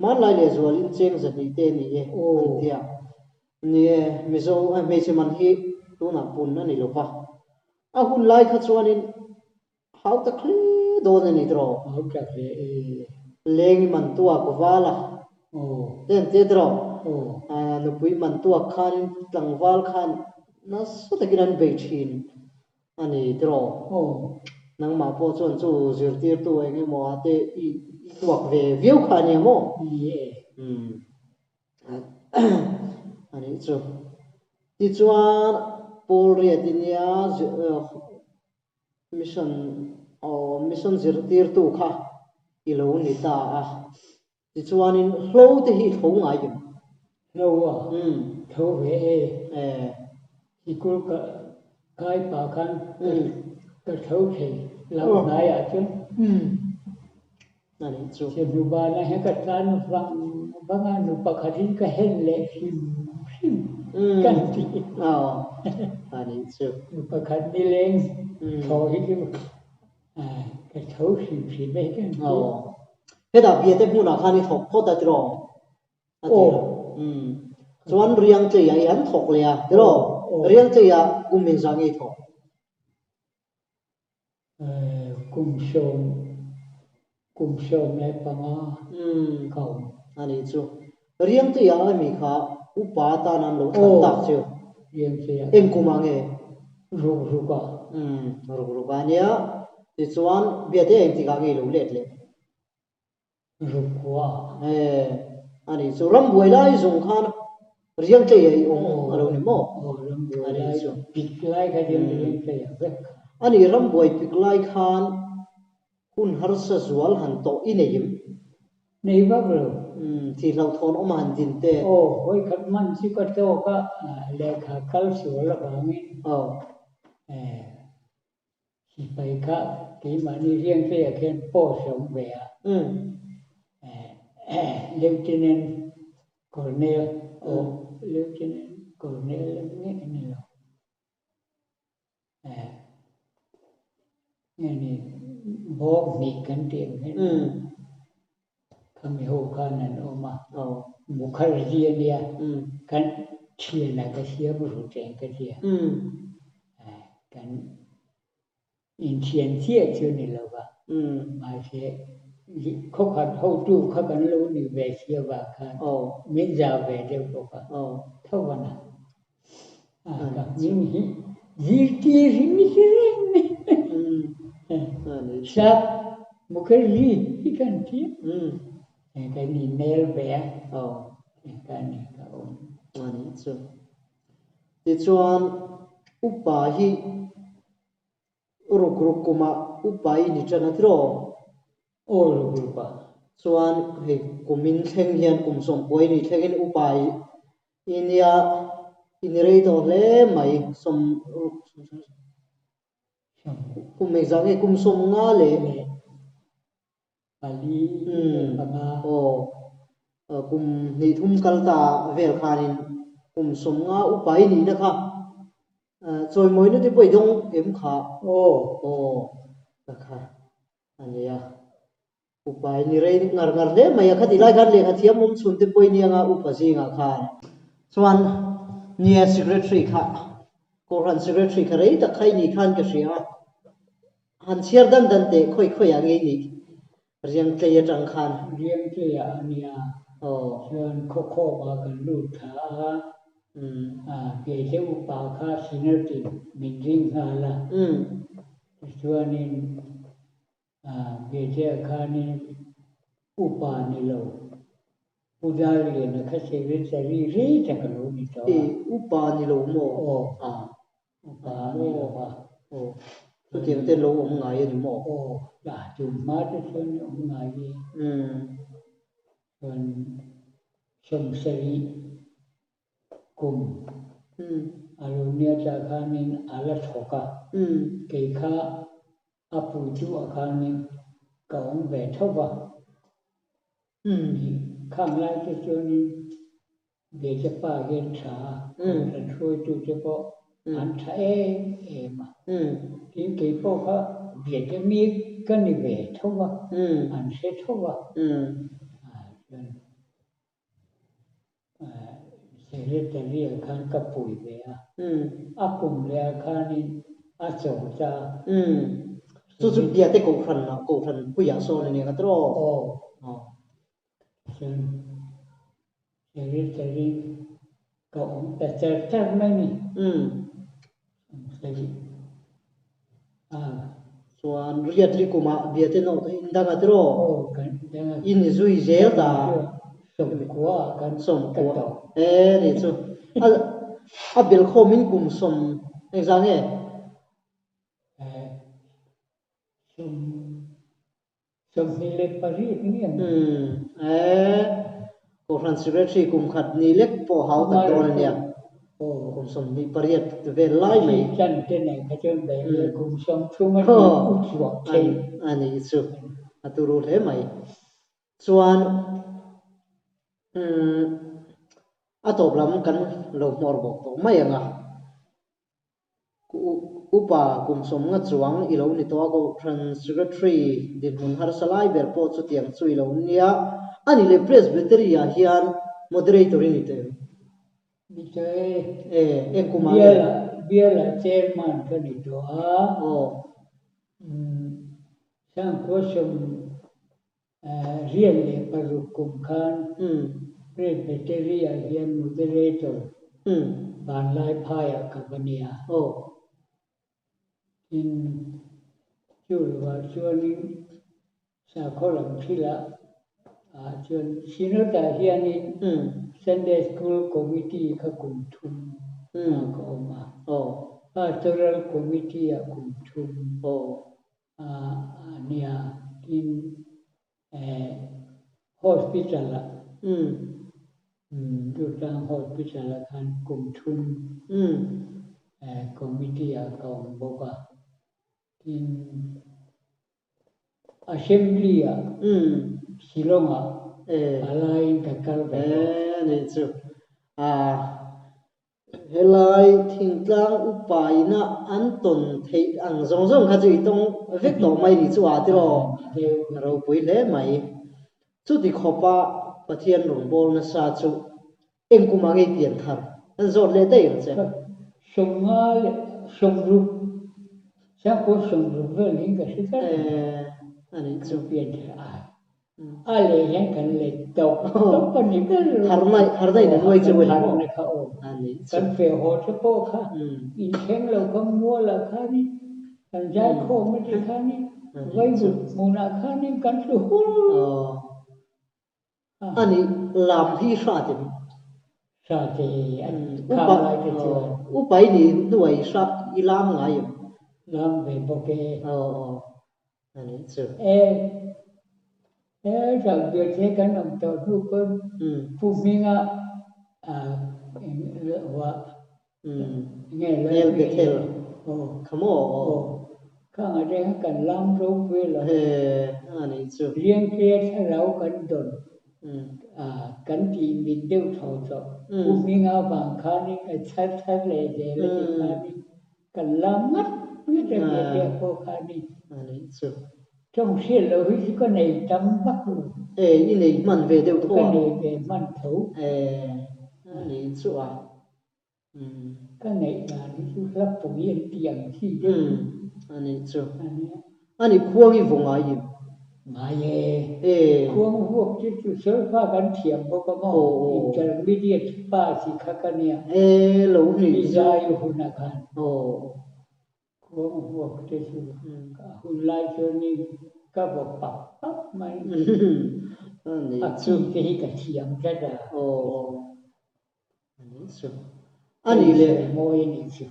มันไล่เลยส่วนลิ้นเจงจะดีเต้นี่อันเดียนี่ไม่โซ่ไม่เชื่อมันที่ตัวหนักปุ่นนั่นนี่หรอกปะหุ่นไล่ข้าส่วนนี้เขาตะคลีโดนนี่ตรอเขาจะเลี้ยงมันตัวก็ว่าละเต้นเต้นตรอนุปุยมันตัวขันตั้งวาลขันน่าสุดที่นั่นเบชินอันนี้ตรอนังมาพอส่วนจู่จิตติตัวเองมัวแต่อีตัวเววขันเนี่ยมั้งอันนี้จู่ที่จวนปูเรียดินยามิชชั่นจิตติตัวค่ะอีโลนิตาที่จวนนี้โลที่หิ้งไงอยู่โลเขาเวที่กูก็กายปากันก็เขาเฉยเราไหนจนนั่นเองจูเชื่อดูบ้านนะให้กัดการฟังบางอันอุปการีก็เห็นเล็กชิมกันทีอันนี้จูอุปการีเล้งพอที่ก็เขาชิมไม่กันเฮ็ดเบียดผู้หน้าข้านี่ถกโคตรตรองส่วนเรียงเจียยันถกเลยเดี๋ยวเรียงเจียกุมเป็นสังเกตถกกุมชมในปังเขาอันนี้จูเรียงเจียมีข้าอุปาทานันโลทันตักเชียวเรียงเจียเอ็งกุมังรูกะรูกะเนี่ยที่ส่วนเบียดเอ็งที่ข้าเงยรู้เล็ดเลยรูกว่าอันนี้ส่วนรำบวยไล่ส่งข้าเรียงเจียองอะไรนี่มั้งอันนี้ปิกไล่กันเรียงเจียอันนี้รำบวยปิกไล่ข้านคุณฮาร์สสวลหันโตอินเนียมนี่ว่าเปล่าที่เราทอนออกมาหันดินเต้โอ้ยขัดมันสิก็โตก็เลขาคัลสวลบางนี้ที่ไปค่ะที่มันนี่เรียงเจียเขียนโป้สมเวียเลฟเทนนต์คอร์เนลเลฟเทนนต์คอร์เนลนี่หรอนี่บอกนี่กันเตียงนี่คำพูดกันนั่นออกมาบุคลิกเนี่ยกันเชียร์นะก็เชียร์บุรุษเองก็เชียร์กันอินเชียนเชียร์ชื่อนี่เราว่ามาเชียร์เขาขัดเขาดูเขากันรู้นี่เวเชียร์ว่ากันไม่จะเวเดียวกันเท่าวันนั้นกับยิ่งยืดที่ริมที่ริมชับมุขลีที่กันที่กันนี่เนลเบียกันนี่ก็อันนี้จูที่ชวนอุปาหิรุกกุมาอุปาหินี่จะนั่นที่รอรุกปะส่วนให้กุมินเข่งเฮียนกุมสมป่วยนี่เข่งอุปาหิอินเดียอินเรียตัวเล่ไม่สมกุมไม่จังให้กุมสมงาเลยบาลีปังอากุมนี่ทุ่มกัลตาเวลคานินกุมสมงาอุปาหินี่นะครับจอยมวยนี่ที่ไปดงเอ็มขานะครับอันนี้อุปาหินี่เรื่องงานเลยไม่อยากให้ไล่กันเลยที่มุมสุนที่ไปนี่งาอุปสิงาค่ะส่วนนี่ secretary ค่ะก็รัน secretary ค่ะเลยแต่ใครนี่ขันก็เสียหันเชียร์ดันเตะค่อยอย่างนี้นี่เรียงเจียจังขันเรียงเจียอันนี้เชิญโคมากันลูกค้า เกี่ยวกับป่าข้าสินติมินริงฮาละส่วนนี้เกี่ยวกับข้านี่อุปาณิโลอุดาลีนะข้าเสวิตรีรีจักรโลนิโตอุปาณิโลโมอุปาณิโลสุดที่มันเต้นโลองไงนี่โมจุดมาที่ส่วนองไงส่วนสมศรีกุมอารมณ์เนี่ยจากข้านี่อาลัดหกะเกี่ยข้าอาปุจุอาข้านี่ก็องเวทว่าข้างไล่ที่ส่วนนี้เดี๋ยวจะป้าเห็นชาแต่ช่วยดูเฉพาะอันใช้มาที่เกี่ยวกับเขาเบียดจะมีกันในเวทว่าอันเสียทว่าเสรีแต่เรียกขันกับปุ๋ยเบียอากุมเรียกขันนี่อาโจจาสุดเดียแต่กูฟันนะกูฟันผู้ยาโซนนี่ก็ตรอเสรีแต่เรียกก็แต่จะไม่มีเสรีส่วนเรียดลิกุมาเบียดเนาะอินดากาตรออินซุยเจลตาสมกัวกันสมกัวนี่สุเบลโคมินกุมสมเอกซังเสมนิเล็กปารีสเนี่ยกูฟันสิเรชีกุมขัดนิเล็กพอเขาตัดตัวเนี่ยกุมสมนิปารีสเวลไล่ไหมจันเตเนี่ยเขาจะแบบกุมสมชุ่มมันอุจวบเองอันนี้สุตุรู้เลยไหมส่วนตบลำกันเราหมอบอกตัวไม่ยังอุปากุมสมงัดสวงอีเหล่านี้ตัวก็ Secretary ดินหุ่นฮาร์สไลเบอร์โพสต์เตียงสุยเหล่านี้อันนี้เลย Presbytery เฮียน Moderator นี่เตอมิเตกุมารเบียร์เชอร์มันกันนี่ตัวช่างก็สมเรียนเลยปรุกุมขันPresbytery เฮียน Moderator บานไล่พายกับวันนี้in Jurva Johnny Sakolam Chila John Sinota Hiani Sunday School Committee Kakuntum Koma Pastoral Committee Akuntum Nia in Hospital Jutang Hospital Kan Kuntum Committee Akam Boka in assembly silong alai kakalนี่จุhelai thingtlang upai na an ton thei ang zong zong kha chui tong vek to mai ri chu a ti ro pui le mai chu ti khopa pathian rong bol na sa chu engkuma nge tian thar an zot le dei che songal songru Siapa sungguh beli ke situ? Ani Supian dah. Ale yang kan letok. Apa ni kan? Harnai dan wajib wajib. Harnai kau. Ani. Kan fehor sepo kah? Inteng lo kan mua lah kah ni. Kan jai kau mesti kah ni. Wajib muna kah ni kan suhul. Ani lam hi sahaja. Sahaja. Kau lagi tu. Upai ni dua sah ilam ngayam. Lam về bọc kê. Anh ấy chưa. Rằng việc thế cái nằm tàu thu con. Phụ minh nghe lời biết theo. Come on. Các ở đây cần làm râu về là. Anh ấy chưa. Riêng kia sẽ rau cần đồn. Cần chỉ mình đều thầu cho. Phụ minh vàng khá đi cái sát lệ dễ là chỉ khá đi. Cần làm mắt. Biết là việc cô khá đi. Trong xe lối chỉ có này tắm bắt luôn. Như này mình về đều thua. Cái này về mình thấu. Này chú à. Cái này là chú lắp phổ yên tiền gì. Này chú. Này khuôn cái vùng ai มาเย่ควงพวกที่จุดเสฟ้ากันเทียมพวกก็มองอินเตอร์มีเดียป้าสิคักเนี่ยหลูนี่มีใจอยู่หุ่นกันควงพวกที่จุดหุ่นไล่ชนี่ก็บอกปั๊บไม่อักษุที่กับเทียมแค่ละอันนี้เลยโมยนี่สิ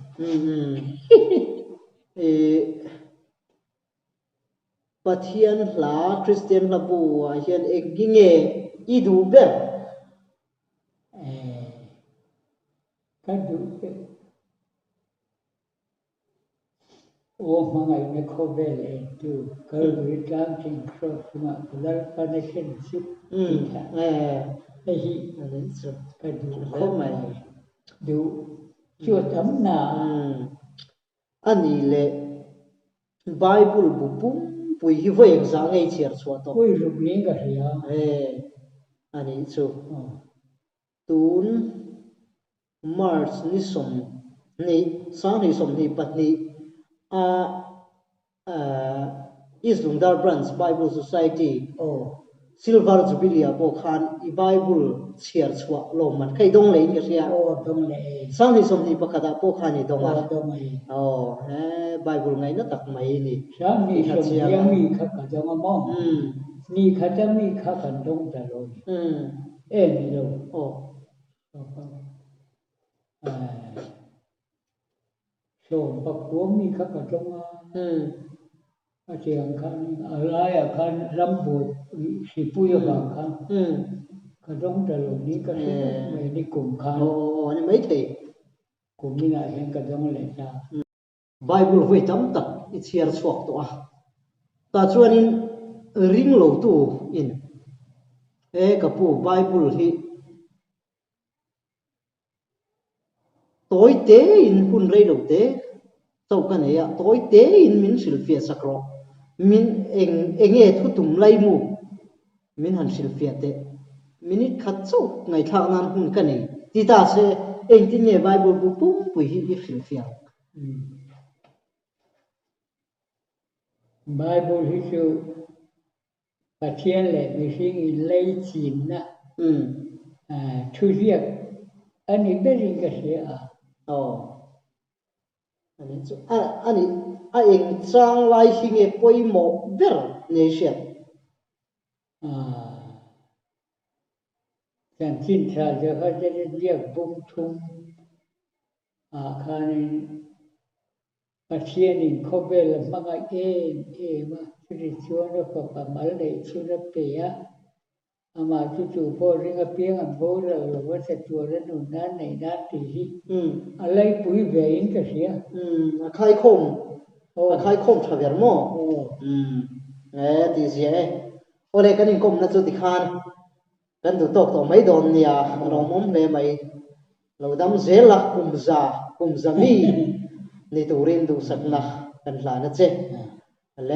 ปะเทียนหลาคริสเตียนละบัวเฮียนเอกกิเงอีดูเบรก็ดูโอ้มาไงเนี่ยเขาเบลดูก็ดูจางจริงครบมาแล้วก็ในเช่นสิบไอ้ที่อันนี้สุดก็ดูเขาไม่ดูช่วยทำหนาอันนี้เลยไบเบิลบุบุปุยฮิวเองสังเกตเชียร์สวดปุยรูปนี้ก็เหี่ยอันนี้สุดตูนมาร์ชนิสมนี่สังนิสมนี่ปัตนี่อิสลุงดาร์บรันส์ไบเบิลโซไซตี้ซิลเวอร์จูบิลีอาบอกขันอีไบเบิลเชียร์สวดลมมันใครดงเลยนี่ก็เสียดงเลยสังนิสมนี่ปะกระดาบอกขันนี่ดงอ่ะดงเลยไบเบิลไงนั่นตักไม่นี่สังนิสมยังมีข้ากันดงมองนี่ข้าจะมีข้ากันดงตลอดนี่เราส่งปักหัวมีข้ากันดงอาเจียงคันอะไรคันรำบุสิปุยบางคันกันดงตลอดนี้ก็ไม่ได้กลุ่มคันนี่ไม่ถึงกลุ่มนี้นะเห็นกันดงเลยจ้าไบเบิลไว้จำตักอิเชียร์สวกตัวตาชวนริงโลตูอินกับผู้ไบเบิลที่ตัวเตอินคุณเรย์โลเตตัวกันเนี่ยตัวเตอินมินสิลเฟียสักรอมินเองทุตุมไลมูมินหันสิลเฟียเตมินิขัดโซ่ไงทางนั้นหุ่นกันนี่ที่ตาเสเองที่เนี่ยไบเบิลบุปุ้มปุยฮิสิลเฟียไบเบิลที่ชื่อปะเทียนแหละมีสิ่งเลยจีนนะทุเรียนอันนี้เป็นยังไงเสียอันนี้เองสร้างไว้สิ่งป่วยหมกเบลเนี่ยเสียการจินตนาจะเขาจะเรียกบุ้งทุ่งคันปะเทียนนี่เขาเป็นมังเอ็นมาที่ชวนเราก็ประมาณเลยชวนเราเปียอามาจู่ๆพอเรื่องเปียงโบราณว่าจะตัวนั้นนู่นนั่นไหนนั่นที่อะไรปุ๋ยเวียนก็เสียใครคมชาวเวียนโม่ดีเสียโอ้เด็กกันนี่คมนั่นจุดที่ขานกันดูตกไม่โดนเนี่ยเราไม่เลยไม่เราดำเสียละกุมซามีนี่ตัวเรียนดูสักนะกันหลานนะเจ้อะไร